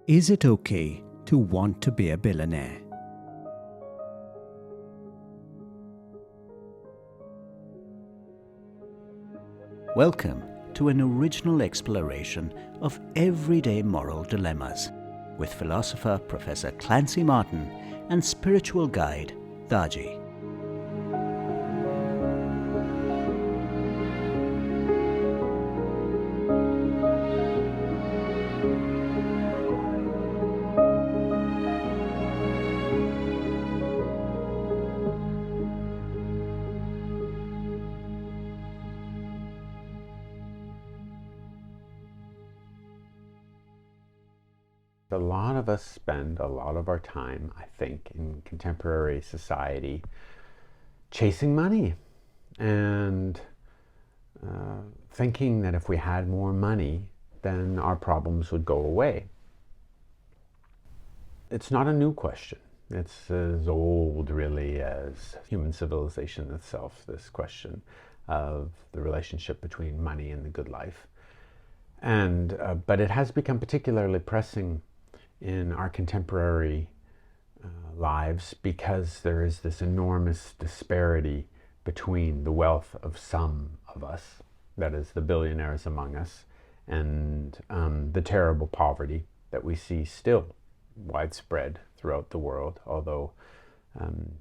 Is it okay to want to be a billionaire? Welcome to an original exploration of everyday moral dilemmas with philosopher Professor Clancy Martin and spiritual guide Daaji. A lot of us spend a lot of our time, I think, in contemporary society chasing money and thinking that if we had more money, then our problems would go away. It's not a new question. It's as old, really, as human civilization itself, this question of the relationship between money and the good life. But it has become particularly pressing in our contemporary lives because there is this enormous disparity between the wealth of some of us, that is the billionaires among us, and the terrible poverty that we see still widespread throughout the world, although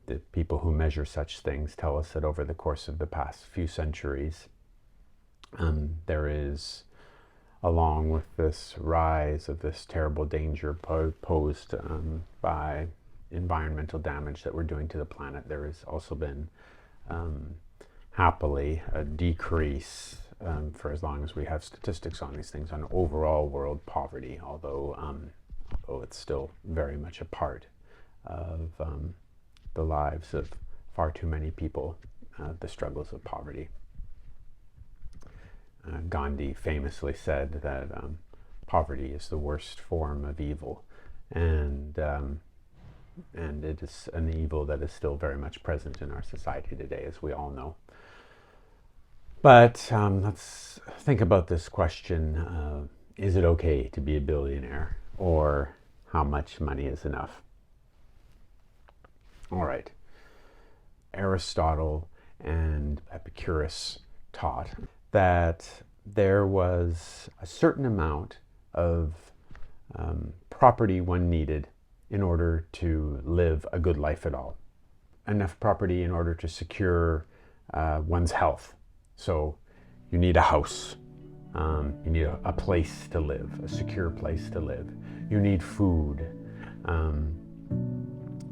the people who measure such things tell us that over the course of the past few centuries there is, along with this rise of this terrible danger posed by environmental damage that we're doing to the planet, there has also been happily a decrease, for as long as we have statistics on these things, on overall world poverty, although it's still very much a part of the lives of far too many people, the struggles of poverty. Gandhi famously said that poverty is the worst form of evil, and it is an evil that is still very much present in our society today, as we all know. But let's think about this question: is it okay to be a billionaire, or how much money is enough? All right. Aristotle and Epicurus taught that there was a certain amount of property one needed in order to live a good life at all. Enough property in order to secure one's health. So you need a house, you need a place to live, a secure place to live. You need food.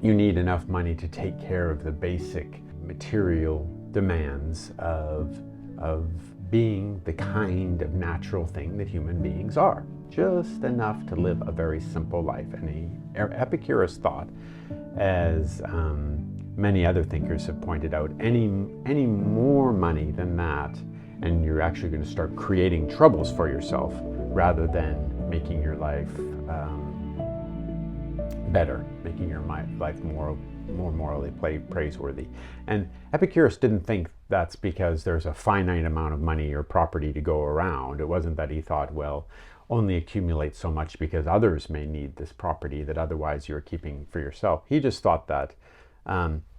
You need enough money to take care of the basic material demands of being the kind of natural thing that human beings are. Just enough to live a very simple life. And Epicurus thought, as many other thinkers have pointed out, any more money than that, and you're actually going to start creating troubles for yourself rather than making your life better, making your life more morally praiseworthy. And Epicurus didn't think that's because there's a finite amount of money or property to go around. It wasn't that he thought, well, only accumulate so much because others may need this property that otherwise you're keeping for yourself. He just thought that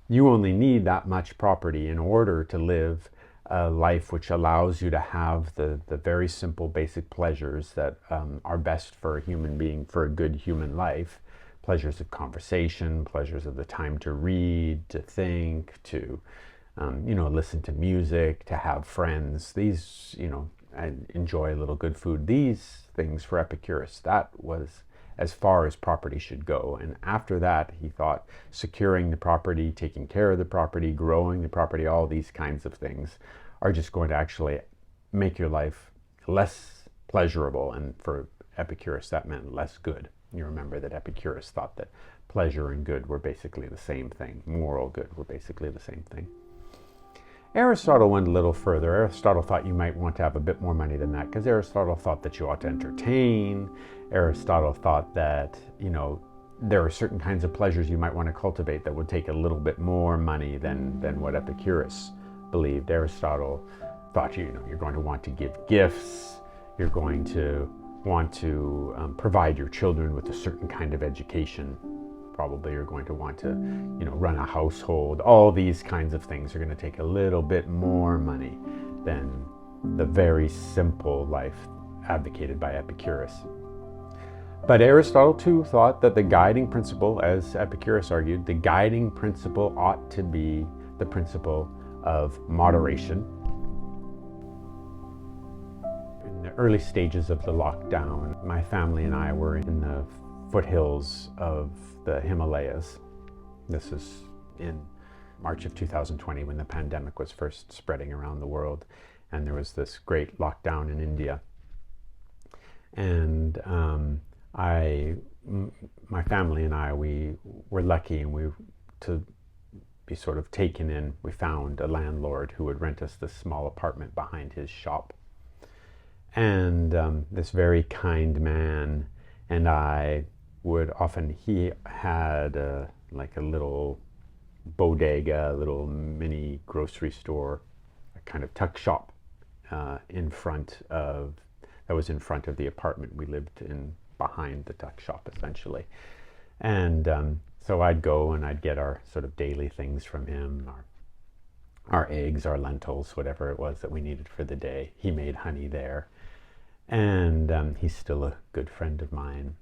you only need that much property in order to live a life which allows you to have the very simple basic pleasures that are best for a human being, for a good human life. Pleasures of conversation, pleasures of the time to read, to think, to listen to music, to have friends. These, and enjoy a little good food. These things for Epicurus, that was as far as property should go. And after that, he thought securing the property, taking care of the property, growing the property, all these kinds of things are just going to actually make your life less pleasurable. And for Epicurus, that meant less good. You remember that Epicurus thought that pleasure and good were basically the same thing. Moral good were basically the same thing. Aristotle went a little further. Aristotle thought you might want to have a bit more money than that, because Aristotle thought that you ought to entertain. Aristotle thought that, there are certain kinds of pleasures you might want to cultivate that would take a little bit more money than what Epicurus believed. Aristotle thought you're going to want to give gifts, you're going to want to provide your children with a certain kind of education. Probably you're going to want to, run a household. All these kinds of things are going to take a little bit more money than the very simple life advocated by Epicurus. But Aristotle too thought that the guiding principle, as Epicurus argued, the guiding principle ought to be the principle of moderation. In the early stages of the lockdown, my family and I were in the foothills of the Himalayas. This is in March of 2020 when the pandemic was first spreading around the world, and there was this great lockdown in India. And my family and I, we were lucky, and to be sort of taken in. We found a landlord who would rent us this small apartment behind his shop. And this very kind man and I would often, he had like a little bodega, a little mini grocery store, a kind of tuck shop that was in front of the apartment we lived in, behind the tuck shop essentially. And so I'd go and I'd get our sort of daily things from him, our eggs, our lentils, whatever it was that we needed for the day. He made honey there. And he's still a good friend of mine,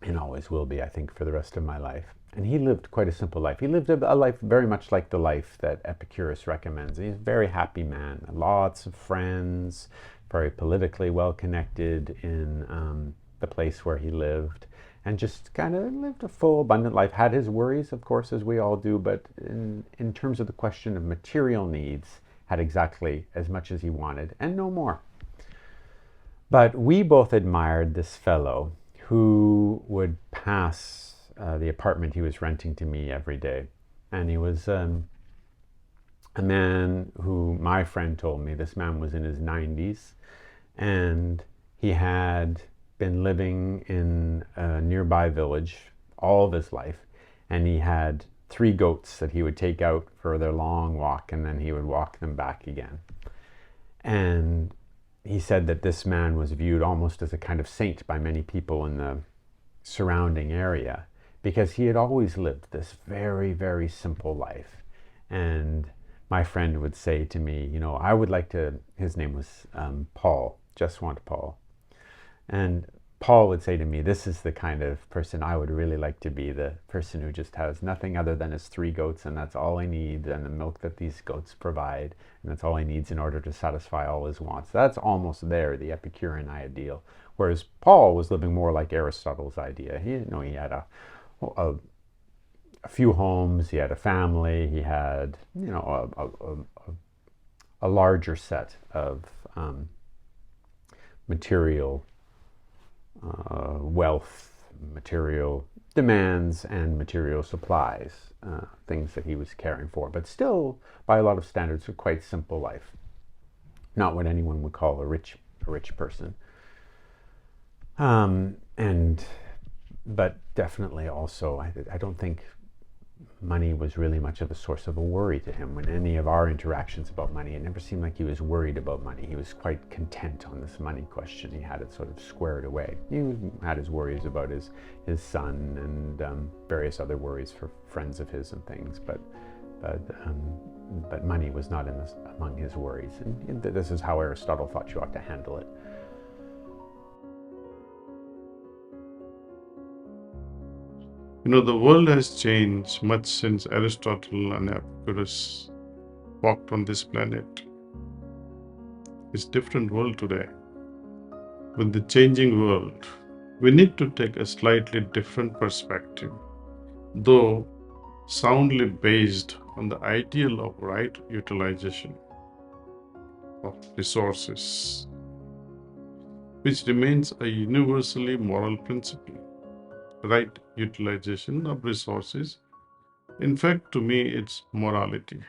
and always will be, I think, for the rest of my life. And he lived quite a simple life. He lived a life very much like the life that Epicurus recommends. He's a very happy man, lots of friends, very politically well connected in the place where he lived, and just kind of lived a full, abundant life. Had his worries, of course, as we all do, but in terms of the question of material needs, had exactly as much as he wanted, and no more. But we both admired this fellow who would pass the apartment he was renting to me every day. And he was a man who, my friend told me, this man was in his 90s, and he had been living in a nearby village all of his life, and he had 3 goats that he would take out for their long walk, and then he would walk them back again. And he said that this man was viewed almost as a kind of saint by many people in the surrounding area, because he had always lived this very, very simple life. And my friend would say to me, I would like to, his name was Paul, just want Paul. And Paul would say to me, this is the kind of person I would really like to be, the person who just has nothing other than his 3 goats, and that's all he needs, and the milk that these goats provide, and that's all he needs in order to satisfy all his wants. That's almost there, the Epicurean ideal. Whereas Paul was living more like Aristotle's idea. He had a few homes, he had a family, he had a larger set of material wealth, material demands, and material supplies, things that he was caring for, but still, by a lot of standards, a quite simple life. Not what anyone would call a rich person. But definitely also, I don't think money was really much of a source of a worry to him. When any of our interactions about money, it never seemed like he was worried about money. He was quite content on this money question. He had it sort of squared away. He had his worries about his son and various other worries for friends of his and things, but money was not among his worries. And this is how Aristotle thought you ought to handle it. The world has changed much since Aristotle and Epicurus walked on this planet. It's a different world today. With the changing world, we need to take a slightly different perspective, though soundly based on the ideal of right utilization of resources, which remains a universally moral principle. Right utilization of resources. In fact, to me, it's morality.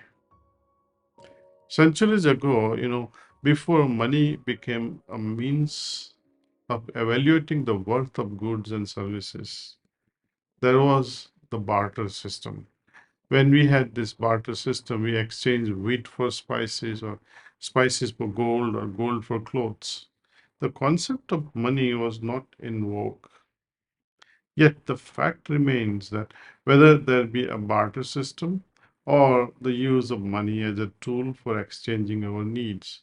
Centuries ago, before money became a means of evaluating the worth of goods and services, there was the barter system. When we had this barter system, we exchanged wheat for spices, or spices for gold, or gold for clothes. The concept of money was not in vogue. Yet the fact remains that whether there be a barter system or the use of money as a tool for exchanging our needs,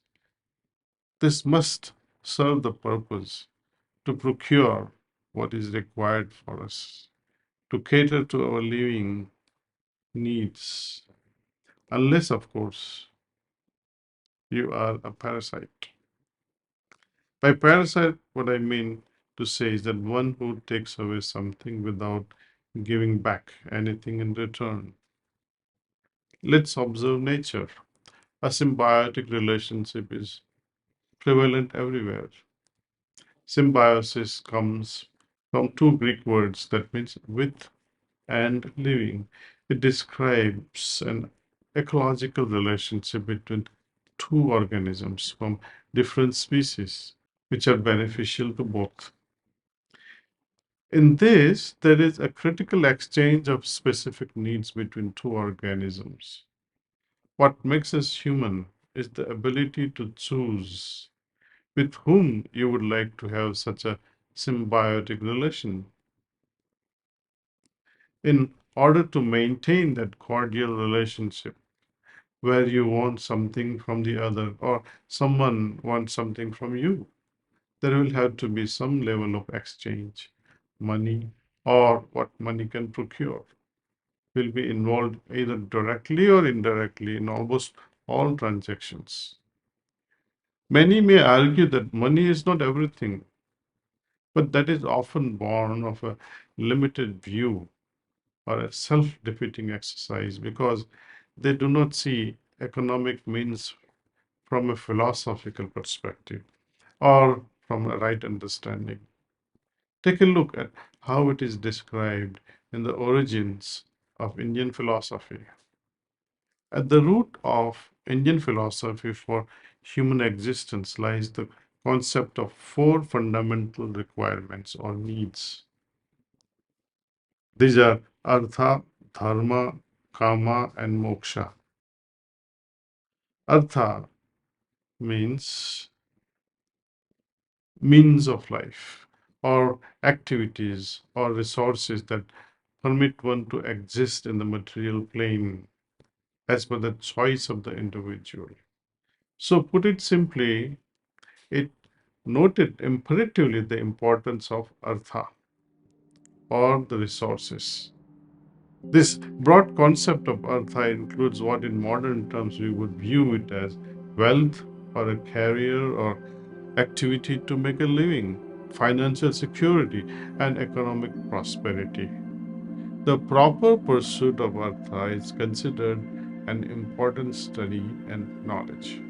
this must serve the purpose to procure what is required for us, to cater to our living needs, unless, of course, you are a parasite. By parasite, what I mean to say is that one who takes away something without giving back anything in return. Let's observe nature. A symbiotic relationship is prevalent everywhere. Symbiosis comes from two Greek words that means with and living. It describes an ecological relationship between two organisms from different species, which are beneficial to both. In this, there is a critical exchange of specific needs between two organisms. What makes us human is the ability to choose with whom you would like to have such a symbiotic relation. In order to maintain that cordial relationship where you want something from the other or someone wants something from you, there will have to be some level of exchange. Money or what money can procure will be involved either directly or indirectly in almost all transactions. Many may argue that money is not everything, but that is often born of a limited view or a self defeating exercise because they do not see economic means from a philosophical perspective or from a right understanding. Take a look at how it is described in the origins of Indian philosophy. At the root of Indian philosophy for human existence lies the concept of four fundamental requirements or needs. These are artha, dharma, kama, and moksha. Artha means means of life or activities or resources that permit one to exist in the material plane as per the choice of the individual. So, put it simply, it noted imperatively the importance of artha or the resources. This broad concept of artha includes what in modern terms we would view it as wealth or a career or activity to make a living, financial security, and economic prosperity. The proper pursuit of artha is considered an important study and knowledge.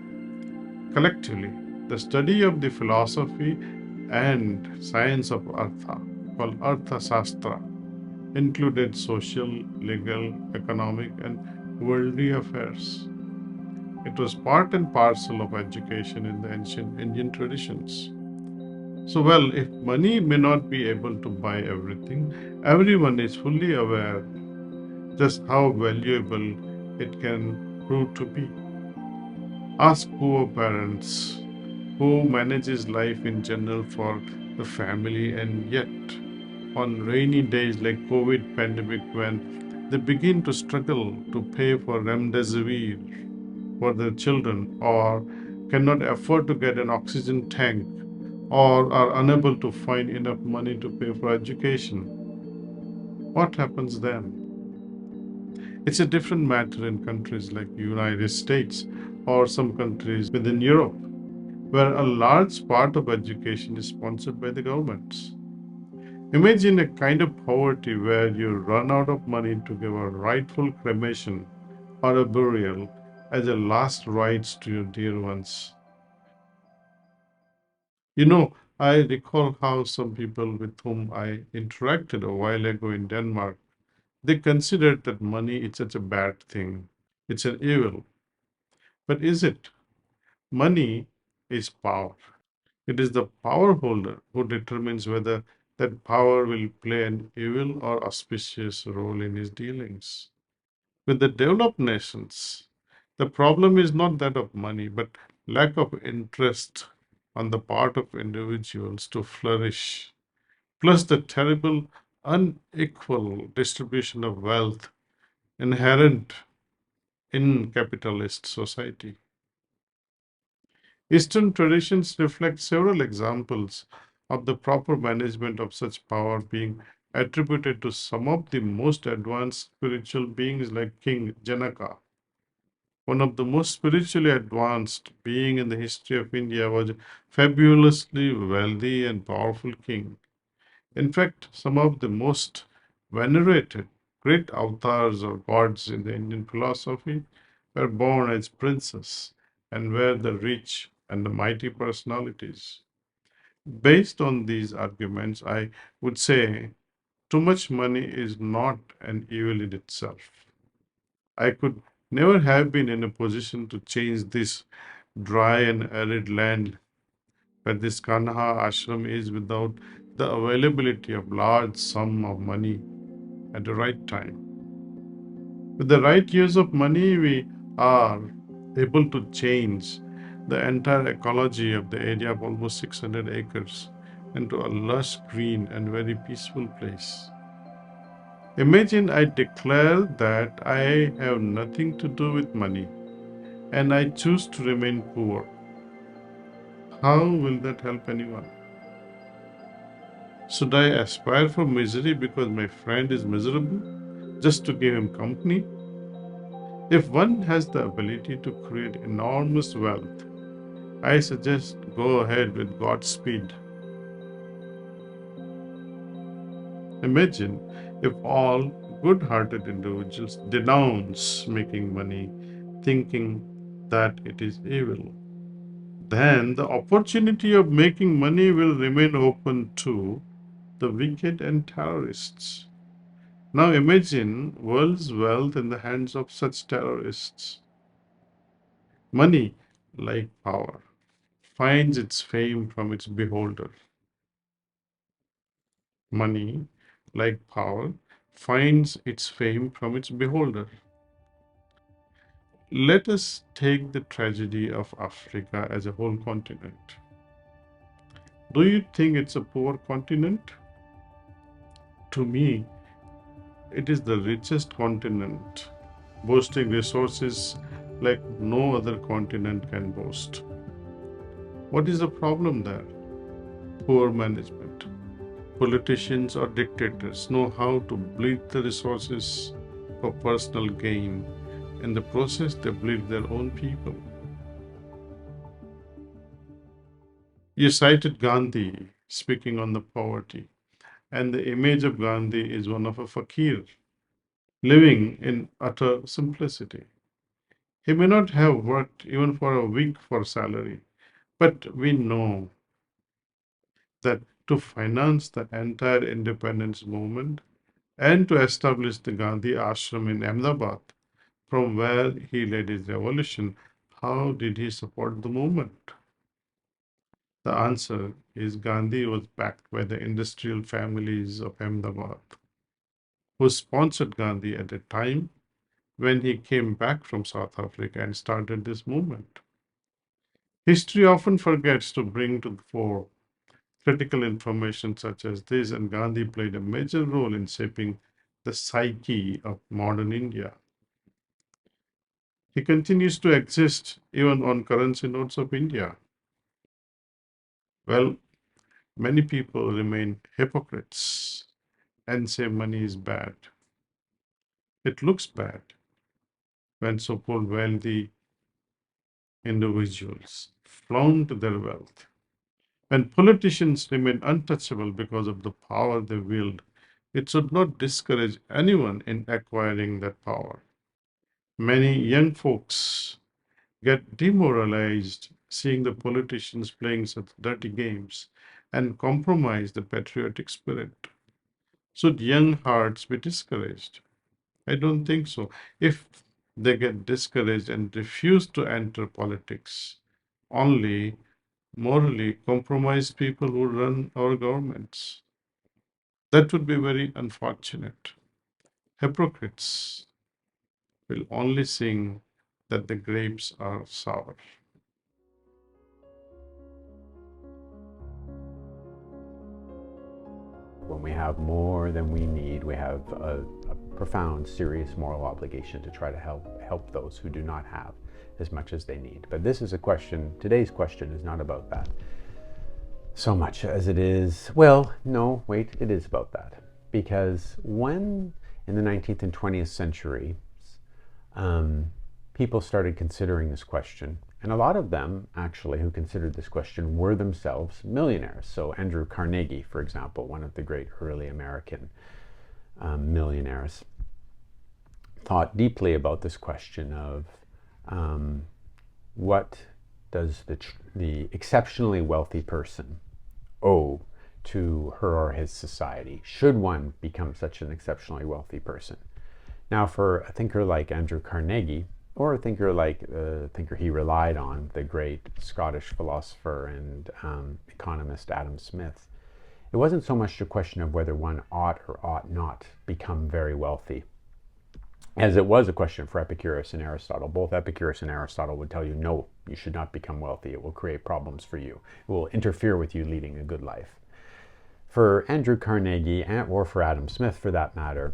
Collectively, the study of the philosophy and science of artha, called Artha Shastra, included social, legal, economic, and worldly affairs. It was part and parcel of education in the ancient Indian traditions. So, well, if money may not be able to buy everything, everyone is fully aware just how valuable it can prove to be. Ask poor parents who manages life in general for the family, and yet on rainy days like COVID pandemic when they begin to struggle to pay for remdesivir for their children or cannot afford to get an oxygen tank or are unable to find enough money to pay for education, what happens then? It's a different matter in countries like the United States or some countries within Europe, where a large part of education is sponsored by the governments. Imagine a kind of poverty where you run out of money to give a rightful cremation or a burial as a last rites to your dear ones. I recall how some people with whom I interacted a while ago in Denmark, they considered that money is such a bad thing. It's an evil. But is it? Money is power. It is the power holder who determines whether that power will play an evil or auspicious role in his dealings. With the developed nations, the problem is not that of money, but lack of interest on the part of individuals to flourish, plus the terrible unequal distribution of wealth inherent in capitalist society. Eastern traditions reflect several examples of the proper management of such power being attributed to some of the most advanced spiritual beings like King Janaka. One of the most spiritually advanced being in the history of India was a fabulously wealthy and powerful king. In fact, some of the most venerated great avatars or gods in the Indian philosophy were born as princes and were the rich and the mighty personalities. Based on these arguments, I would say too much money is not an evil in itself. I could never have been in a position to change this dry and arid land where this Kanha ashram is without the availability of large sum of money at the right time. With the right use of money, we are able to change the entire ecology of the area of almost 600 acres into a lush green and very peaceful place. Imagine I declare that I have nothing to do with money and I choose to remain poor. How will that help anyone? Should I aspire for misery because my friend is miserable just to give him company? If one has the ability to create enormous wealth, I suggest go ahead with Godspeed. Imagine if all good hearted individuals denounce making money, thinking that it is evil. Then the opportunity of making money will remain open to the wicked and terrorists. Now imagine world's wealth in the hands of such terrorists. Money, like power, finds its fame from its beholder. Money, like power, finds its fame from its beholder. Let us take the tragedy of Africa as a whole continent. Do you think it's a poor continent? To me, it is the richest continent, boasting resources like no other continent can boast. What is the problem there? Poor management. Politicians or dictators know how to bleed the resources for personal gain. In the process, they bleed their own people. You cited Gandhi speaking on the poverty, and the image of Gandhi is one of a fakir living in utter simplicity. He may not have worked even for a week for salary, but we know that to finance the entire independence movement and to establish the Gandhi ashram in Ahmedabad, from where he led his revolution, how did he support the movement? The answer is Gandhi was backed by the industrial families of Ahmedabad, who sponsored Gandhi at a time when he came back from South Africa and started this movement. History often forgets to bring to the fore critical information such as this, and Gandhi played a major role in shaping the psyche of modern India. He continues to exist even on currency notes of India. Well, many people remain hypocrites and say money is bad. It looks bad when so-called wealthy individuals flaunt their wealth. When politicians remain untouchable because of the power they wield, it should not discourage anyone in acquiring that power. Many young folks get demoralized seeing the politicians playing such dirty games and compromise the patriotic spirit. Should young hearts be discouraged? I don't think so. If they get discouraged and refuse to enter politics, only morally compromised people who run our governments. That would be very unfortunate. Hypocrites will only sing that the grapes are sour. When we have more than we need, we have a profound, serious moral obligation to try to help those who do not have as much as they need. But this is a question, today's question is not about that so much as it is, well, no, wait, it is about that. Because when in the 19th and 20th century, people started considering this question, and a lot of them actually who considered this question were themselves millionaires. So Andrew Carnegie, for example, one of the great early American millionaires, thought deeply about this question of what does the exceptionally wealthy person owe to her or his society? Should one become such an exceptionally wealthy person? Now, for a thinker like Andrew Carnegie, or a thinker like thinker he relied on, the great Scottish philosopher and economist Adam Smith, it wasn't so much a question of whether one ought or ought not become very wealthy, as it was a question for Epicurus and Aristotle. Both Epicurus and Aristotle would tell you, no, you should not become wealthy. It will create problems for you. It will interfere with you leading a good life. For Andrew Carnegie, or for Adam Smith for that matter,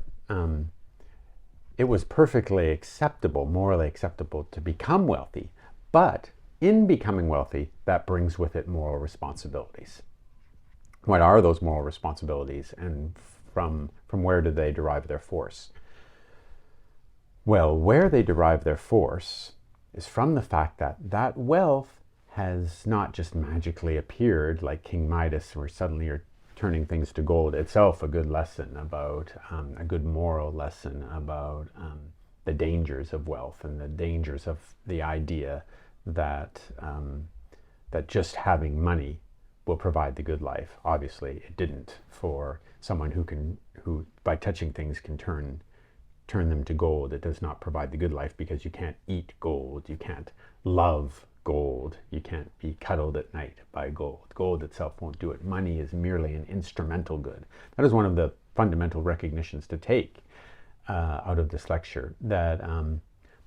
it was perfectly acceptable, morally acceptable, to become wealthy. But in becoming wealthy, that brings with it moral responsibilities. What are those moral responsibilities, and from where do they derive their force? Well, where they derive their force is from the fact that that wealth has not just magically appeared like King Midas, where suddenly you're turning things to gold. Itself a good lesson about, a good moral lesson about the dangers of wealth and the dangers of the idea that, that just having money will provide the good life. Obviously, it didn't for someone who by touching things can turn them to gold. It does not provide the good life, because you can't eat gold, you can't love gold, you can't be cuddled at night by gold. Gold itself won't do it. Money is merely an instrumental good. That is one of the fundamental recognitions to take out of this lecture, that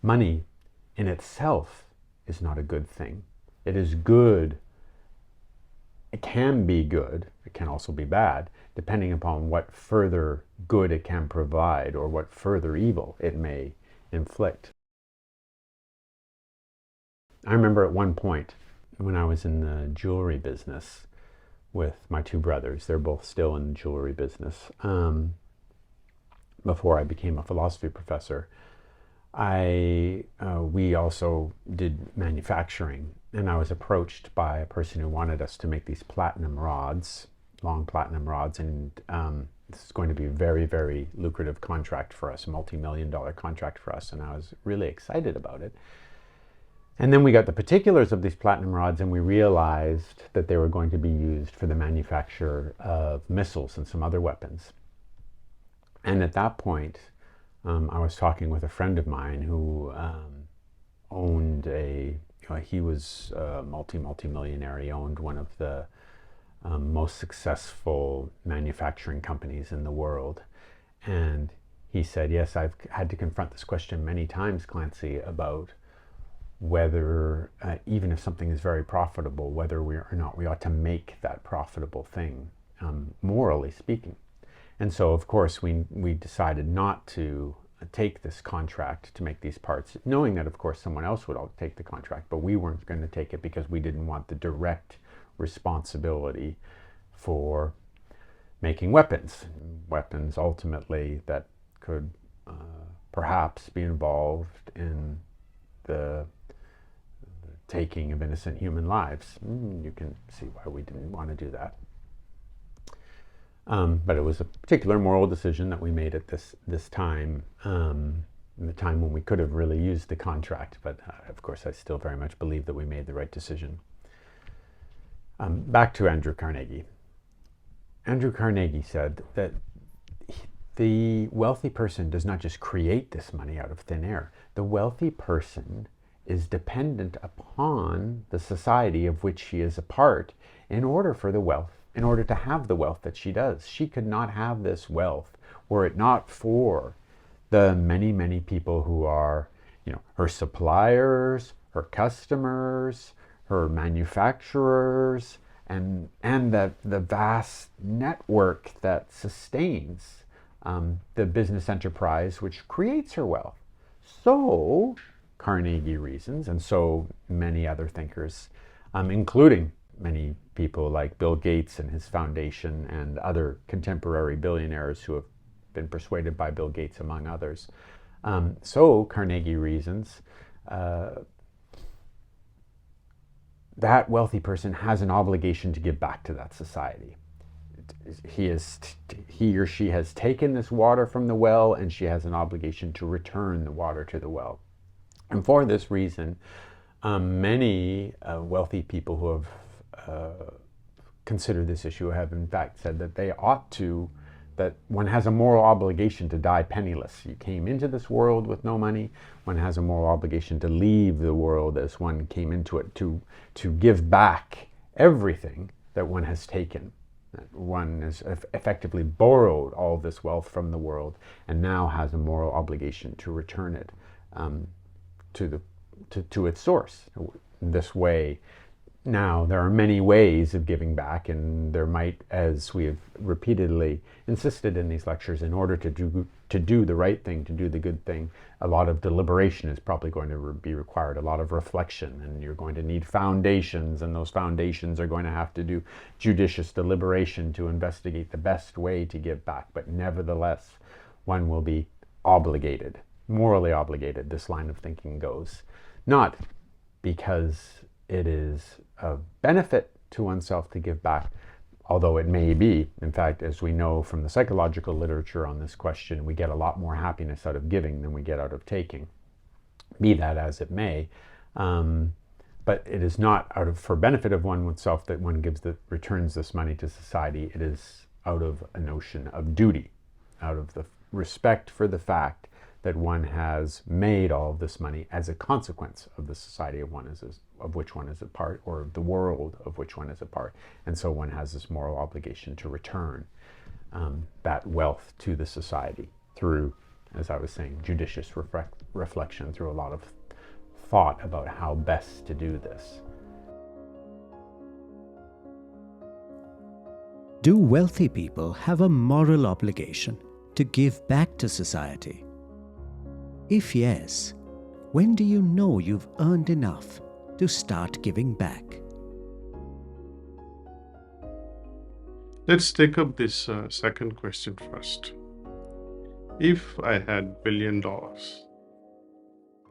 money in itself is not a good thing. It is good. It can be good, it can also be bad, depending upon what further good it can provide or what further evil it may inflict. I remember at one point when I was in the jewelry business with my two brothers, they're both still in the jewelry business, before I became a philosophy professor, we also did manufacturing, and I was approached by a person who wanted us to make these platinum rods, long platinum rods, and this is going to be a very, very lucrative contract for us, a multi-million-dollar contract for us, and I was really excited about it. And then we got the particulars of these platinum rods, and we realized that they were going to be used for the manufacture of missiles and some other weapons. And at that point, I was talking with a friend of mine who owned he was a multi-millionaire. He owned one of the most successful manufacturing companies in the world. And he said, yes, I've had to confront this question many times, Clancy, about whether, even if something is very profitable, whether we ought to make that profitable thing, morally speaking. And so, of course, we decided not to take this contract to make these parts, knowing that, of course, someone else would take the contract, but we weren't going to take it because we didn't want the direct responsibility for making weapons. Weapons, ultimately, that could perhaps be involved in the taking of innocent human lives. You can see why we didn't want to do that. But it was a particular moral decision that we made at this time, the time when we could have really used the contract. But of course, I still very much believe that we made the right decision. Back to Andrew Carnegie. Andrew Carnegie said that the wealthy person does not just create this money out of thin air. The wealthy person is dependent upon the society of which she is a part in order to have the wealth that she does. She could not have this wealth were it not for the many, many people who are, her suppliers, her customers, her manufacturers, and the vast network that sustains the business enterprise which creates her wealth. So Carnegie reasons, and so many other thinkers, including many people like Bill Gates and his foundation and other contemporary billionaires who have been persuaded by Bill Gates, among others. So Carnegie reasons that wealthy person has an obligation to give back to that society. He or she has taken this water from the well, and she has an obligation to return the water to the well. And for this reason, many wealthy people who have considered this issue have in fact said that that one has a moral obligation to die penniless. You came into this world with no money. One has a moral obligation to leave the world as one came into it, to give back everything that one has taken. That one has effectively borrowed all this wealth from the world and now has a moral obligation to return it to its source. This way, now, there are many ways of giving back, and there might, as we have repeatedly insisted in these lectures, in order to do the right thing, to do the good thing, a lot of deliberation is probably going to be required, a lot of reflection, and you're going to need foundations, and those foundations are going to have to do judicious deliberation to investigate the best way to give back. But nevertheless, one will be obligated, morally obligated, this line of thinking goes. Not because it is a benefit to oneself to give back, although it may be. In fact, as we know from the psychological literature on this question, we get a lot more happiness out of giving than we get out of taking. Be that as it may, but it is not for benefit of oneself that one returns this money to society. It is out of a notion of duty, out of the respect for the fact that one has made all of this money as a consequence of the society of which one is a part, or the world of which one is a part. And so one has this moral obligation to return that wealth to the society through, as I was saying, judicious reflection, through a lot of thought about how best to do this. Do wealthy people have a moral obligation to give back to society? If yes, when do you know you've earned enough to start giving back? Let's take up this second question first. If I had $1 billion,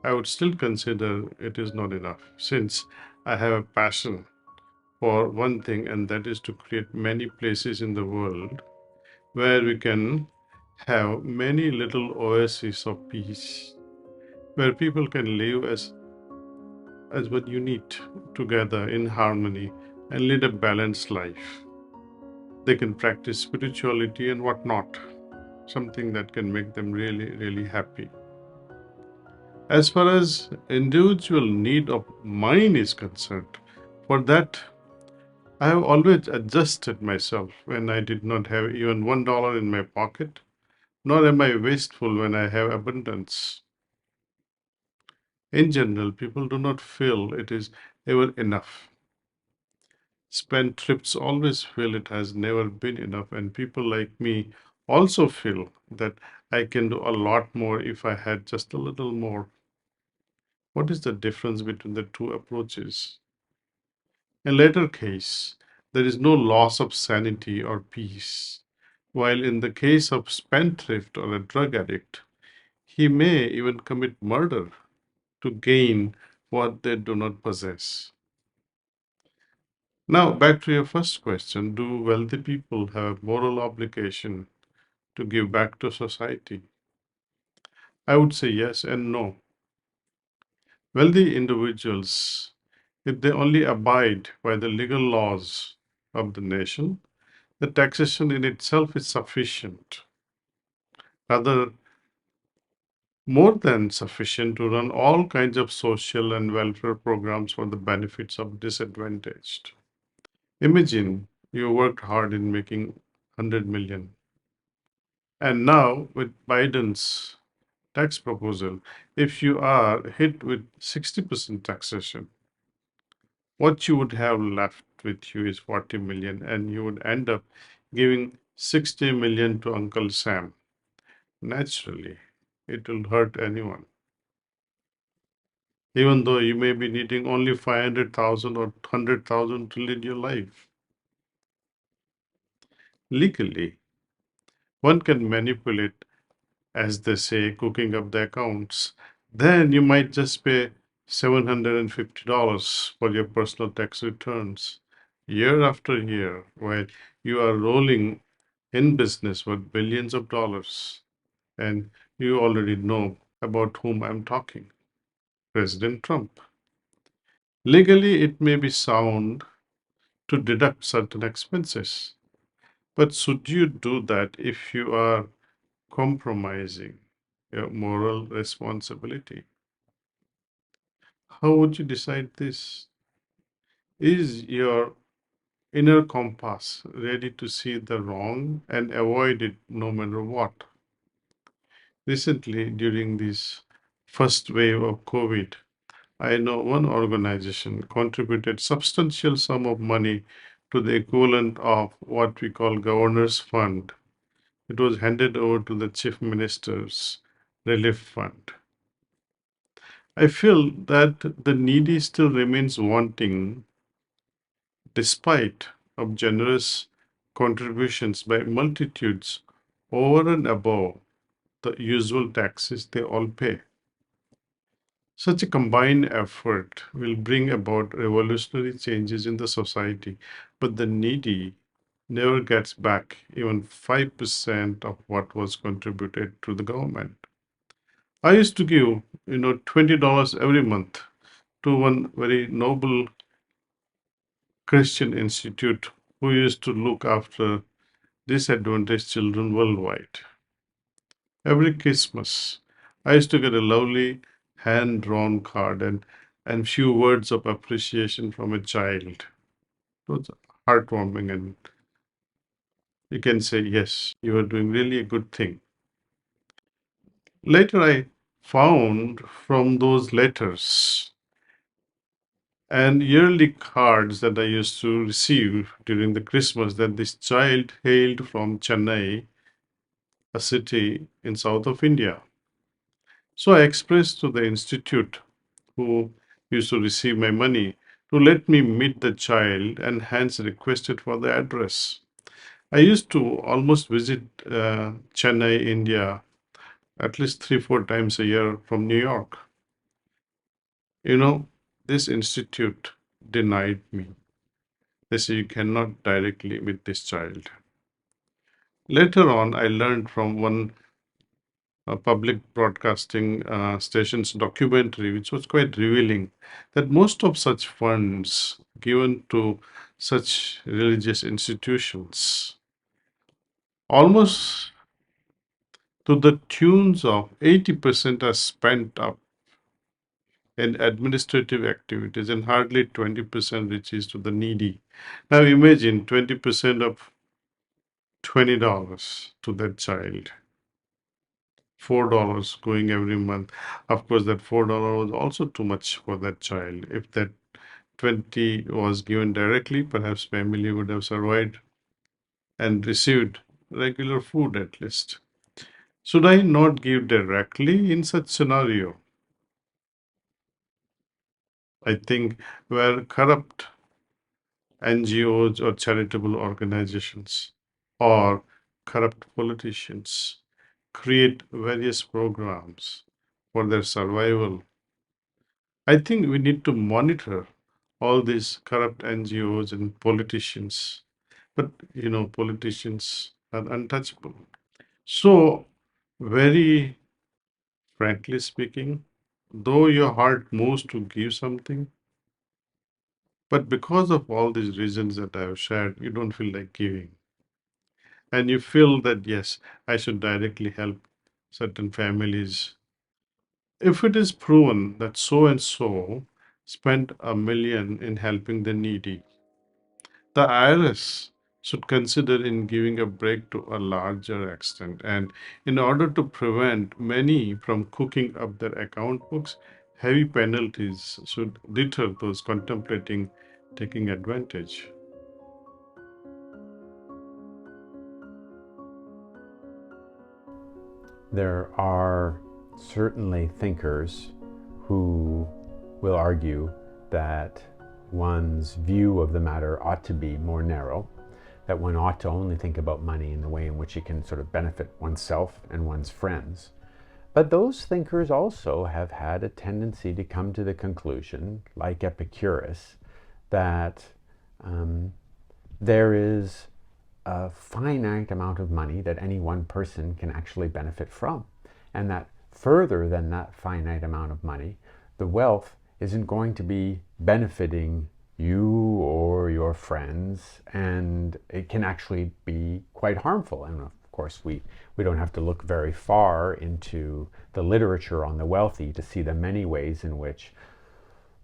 I would still consider it is not enough, since I have a passion for one thing, and that is to create many places in the world where we can have many little oases of peace, where people can live as one unit together in harmony and lead a balanced life. They can practice spirituality and whatnot, something that can make them really, really happy. As far as individual need of mine is concerned, for that I have always adjusted myself when I did not have even $1 in my pocket, nor am I wasteful when I have abundance. In general, people do not feel it is ever enough. Spendthrifts always feel it has never been enough, and people like me also feel that I can do a lot more if I had just a little more. What is the difference between the two approaches? In latter case, there is no loss of sanity or peace, while in the case of spendthrift or a drug addict, he may even commit murder to gain what they do not possess. Now, back to your first question, do wealthy people have a moral obligation to give back to society? I would say yes and no. Wealthy individuals, if they only abide by the legal laws of the nation, the taxation in itself is sufficient, rather more than sufficient, to run all kinds of social and welfare programs for the benefits of disadvantaged. Imagine you worked hard in making 100 million. And now with Biden's tax proposal, if you are hit with 60% taxation, what you would have left left with you is 40 million, and you would end up giving 60 million to Uncle Sam. Naturally, it will hurt anyone. Even though you may be needing only 500,000 or 100,000 to lead your life. Legally, one can manipulate, as they say, cooking up the accounts. Then you might just pay $750 for your personal tax returns year after year while you are rolling in business with billions of dollars. And you already know about whom I'm talking, President Trump. Legally, it may be sound to deduct certain expenses, but should you do that if you are compromising your moral responsibility? How would you decide this? Is your inner compass ready to see the wrong and avoid it no matter what? Recently, during this first wave of COVID, I know one organization contributed substantial sum of money to the equivalent of what we call governor's fund. It was handed over to the chief minister's relief fund. I feel that the needy still remains wanting despite of generous contributions by multitudes over and above the usual taxes they all pay. Such a combined effort will bring about revolutionary changes in the society, but the needy never gets back even 5% of what was contributed to the government. I used to give, $20 every month to one very noble Christian institute who used to look after disadvantaged children worldwide. Every Christmas, I used to get a lovely hand-drawn card and few words of appreciation from a child. It was heartwarming, and you can say, yes, you are doing really a good thing. Later, I found from those letters and yearly cards that I used to receive during the Christmas that this child hailed from Chennai, a city in south of India. So I expressed to the institute who used to receive my money to let me meet the child and hence requested for the address. I used to almost visit Chennai, India, at least 3, 4 times a year from New York. You know, this institute denied me. They say you cannot directly meet this child. Later on, I learned from one public broadcasting station's documentary, which was quite revealing, that most of such funds given to such religious institutions, almost to the tunes of 80% are spent up in administrative activities and hardly 20% reaches to the needy. Now imagine 20% of $20 to that child. $4 going every month. Of course, that $4 was also too much for that child. If that 20 was given directly, perhaps family would have survived and received regular food at least. Should I not give directly in such scenario? I think where corrupt NGOs or charitable organizations or corrupt politicians create various programs for their survival, I think we need to monitor all these corrupt NGOs and politicians. But politicians are untouchable. So, very frankly speaking, though your heart moves to give something, but because of all these reasons that I have shared, you don't feel like giving. And you feel that, yes, I should directly help certain families. If it is proven that so and so spent 1 million in helping the needy, the IRS should consider in giving a break to a larger extent. And in order to prevent many from cooking up their account books, heavy penalties should deter those contemplating taking advantage. There are certainly thinkers who will argue that one's view of the matter ought to be more narrow, that one ought to only think about money in the way in which it can sort of benefit oneself and one's friends. But those thinkers also have had a tendency to come to the conclusion, like Epicurus, that there is a finite amount of money that any one person can actually benefit from. And that further than that finite amount of money, the wealth isn't going to be benefiting you or your friends, and it can actually be quite harmful. And of course, we don't have to look very far into the literature on the wealthy to see the many ways in which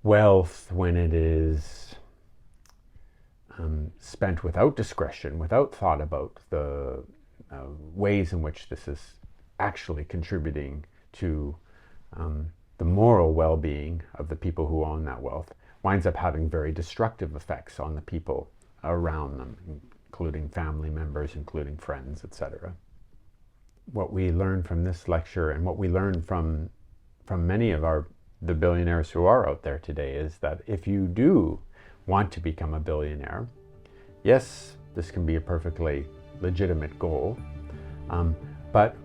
wealth, when it is spent without discretion, without thought about the ways in which this is actually contributing to the moral well-being of the people who own that wealth, winds up having very destructive effects on the people around them, including family members, including friends, etc. What we learn from this lecture, and what we learn from many of the billionaires who are out there today, is that if you do want to become a billionaire, yes, this can be a perfectly legitimate goal, but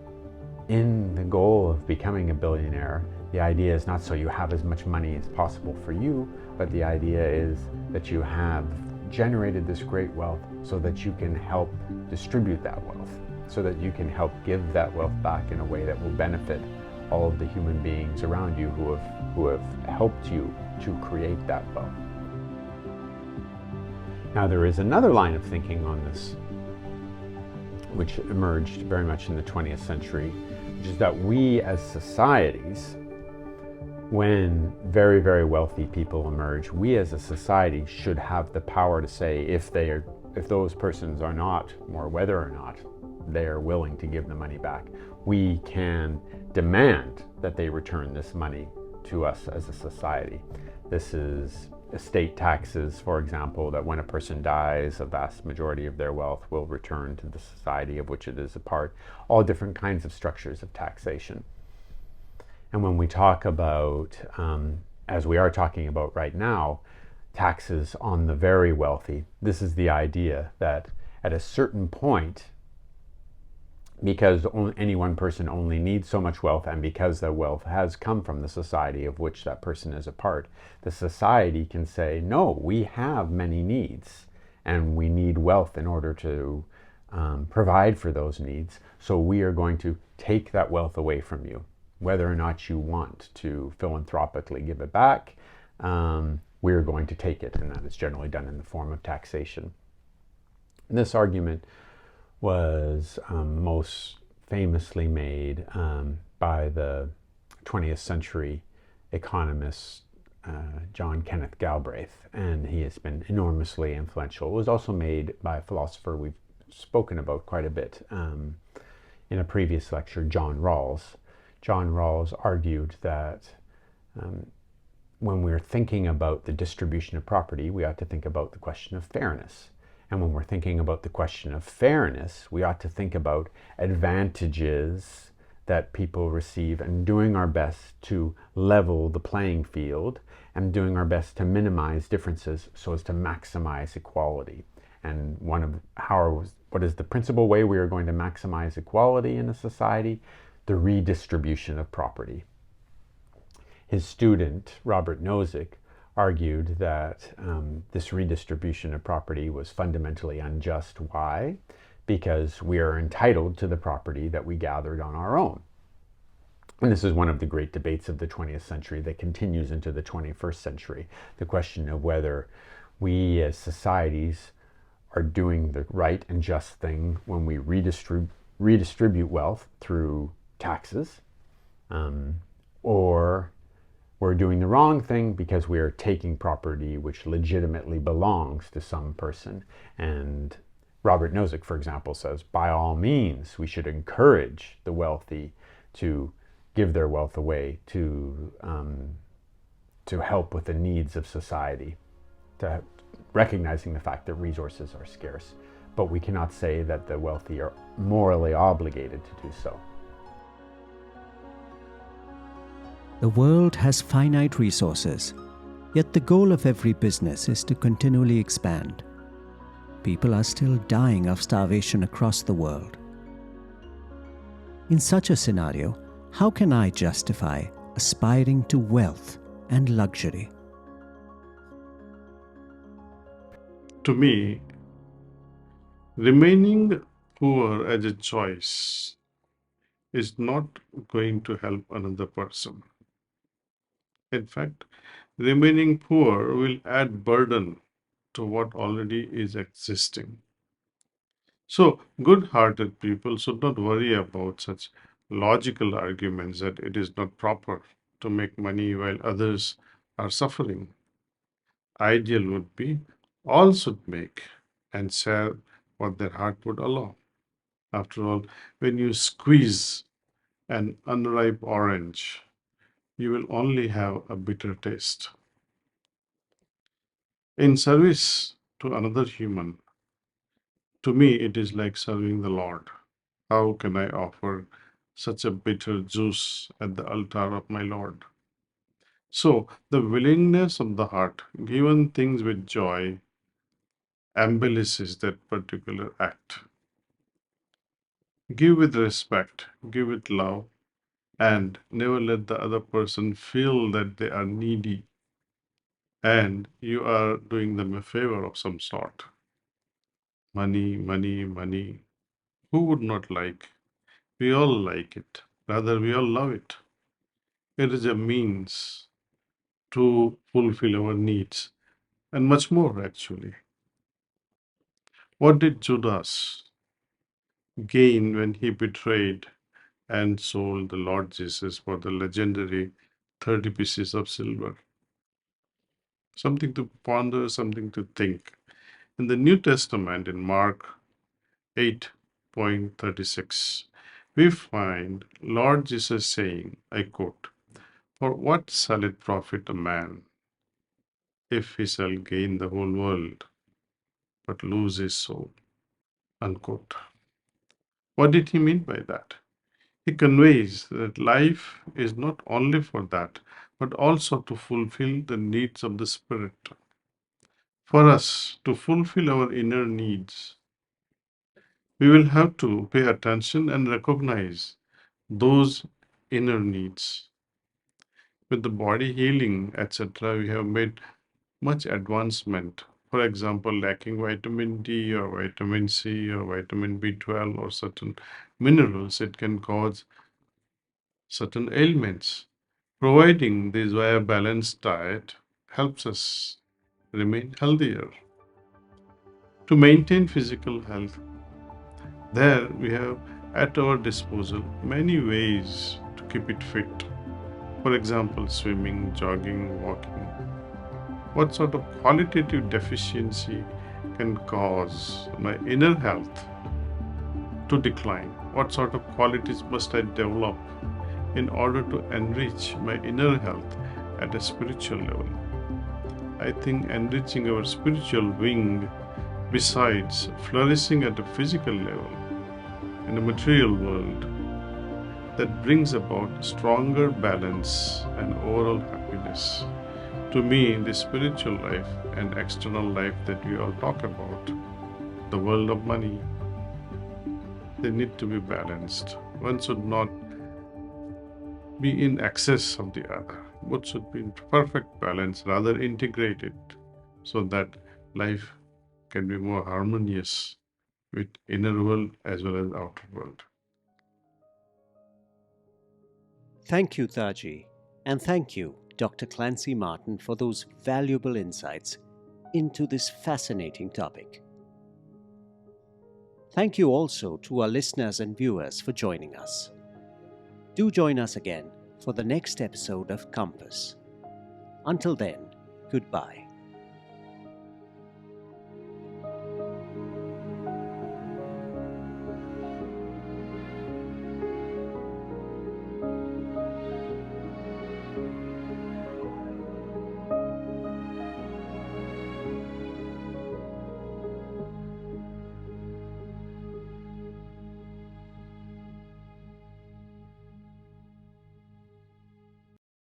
in the goal of becoming a billionaire, the idea is not so you have as much money as possible for you, but the idea is that you have generated this great wealth so that you can help distribute that wealth, so that you can help give that wealth back in a way that will benefit all of the human beings around you who have helped you to create that wealth. Now, there is another line of thinking on this, which emerged very much in the 20th century, which is that we as societies, when very, very wealthy people emerge, we as a society should have the power to say if those persons are not, or whether or not they are willing to give the money back, we can demand that they return this money to us as a society. This is estate taxes, for example, that when a person dies, a vast majority of their wealth will return to the society of which it is a part. All different kinds of structures of taxation. And when we talk about, as we are talking about right now, taxes on the very wealthy, this is the idea that at a certain point, because any one person only needs so much wealth, and because that wealth has come from the society of which that person is a part, the society can say, no, we have many needs, and we need wealth in order to provide for those needs, so we are going to take that wealth away from you. Whether or not you want to philanthropically give it back, we're going to take it, and that is generally done in the form of taxation. And this argument was most famously made by the 20th century economist John Kenneth Galbraith, and he has been enormously influential. It was also made by a philosopher we've spoken about quite a bit in a previous lecture, John Rawls. John Rawls argued that when we're thinking about the distribution of property, we ought to think about the question of fairness. And when we're thinking about the question of fairness, we ought to think about advantages that people receive, and doing our best to level the playing field, and doing our best to minimize differences so as to maximize equality. And what is the principal way we are going to maximize equality in a society? The redistribution of property. His student, Robert Nozick, argued that this redistribution of property was fundamentally unjust. Why? Because we are entitled to the property that we gathered on our own. And this is one of the great debates of the 20th century that continues into the 21st century. The question of whether we as societies are doing the right and just thing when we redistribute wealth through taxes, or we're doing the wrong thing because we are taking property which legitimately belongs to some person. And Robert Nozick, for example, says, by all means, we should encourage the wealthy to give their wealth away to help with the needs of society, to recognizing the fact that resources are scarce, but we cannot say that the wealthy are morally obligated to do so. The world has finite resources, yet the goal of every business is to continually expand. People are still dying of starvation across the world. In such a scenario, how can I justify aspiring to wealth and luxury? To me, remaining poor as a choice is not going to help another person. In fact, remaining poor will add burden to what already is existing. So, good-hearted people should not worry about such logical arguments that it is not proper to make money while others are suffering. Ideal would be all should make and share what their heart would allow. After all, when you squeeze an unripe orange, you will only have a bitter taste. In service to another human, to me, it is like serving the Lord. How can I offer such a bitter juice at the altar of my Lord? So, the willingness of the heart, given things with joy, embellishes that particular act. Give with respect, give with love, and never let the other person feel that they are needy and you are doing them a favor of some sort. Money, money, money. Who would not like? We all like it. Rather, we all love it. It is a means to fulfill our needs and much more, actually. What did Judas gain when he betrayed and sold the Lord Jesus for the legendary 30 pieces of silver? Something to ponder, something to think. In the New Testament, in Mark 8:36, we find Lord Jesus saying, I quote, "For what shall it profit a man if he shall gain the whole world but lose his soul?" Unquote. What did he mean by that? He conveys that life is not only for that, but also to fulfill the needs of the Spirit. For us to fulfill our inner needs, we will have to pay attention and recognize those inner needs. With the body healing, etc., we have made much advancement. For example, lacking vitamin D or vitamin C or vitamin B12 or certain minerals, it can cause certain ailments. Providing this via balanced diet helps us remain healthier. To maintain physical health, there we have at our disposal many ways to keep it fit. For example, swimming, jogging, walking. What sort of qualitative deficiency can cause my inner health to decline? What sort of qualities must I develop in order to enrich my inner health at a spiritual level? I think enriching our spiritual wing, besides flourishing at a physical level in the material world, that brings about stronger balance and overall happiness. To me, the spiritual life and external life that we all talk about, the world of money, they need to be balanced. One should not be in excess of the other. Both should be in perfect balance, rather integrated, so that life can be more harmonious with inner world as well as outer world. Thank you, Daaji, and thank you, Dr. Clancy Martin, for those valuable insights into this fascinating topic. Thank you also to our listeners and viewers for joining us. Do join us again for the next episode of Compass. Until then, goodbye.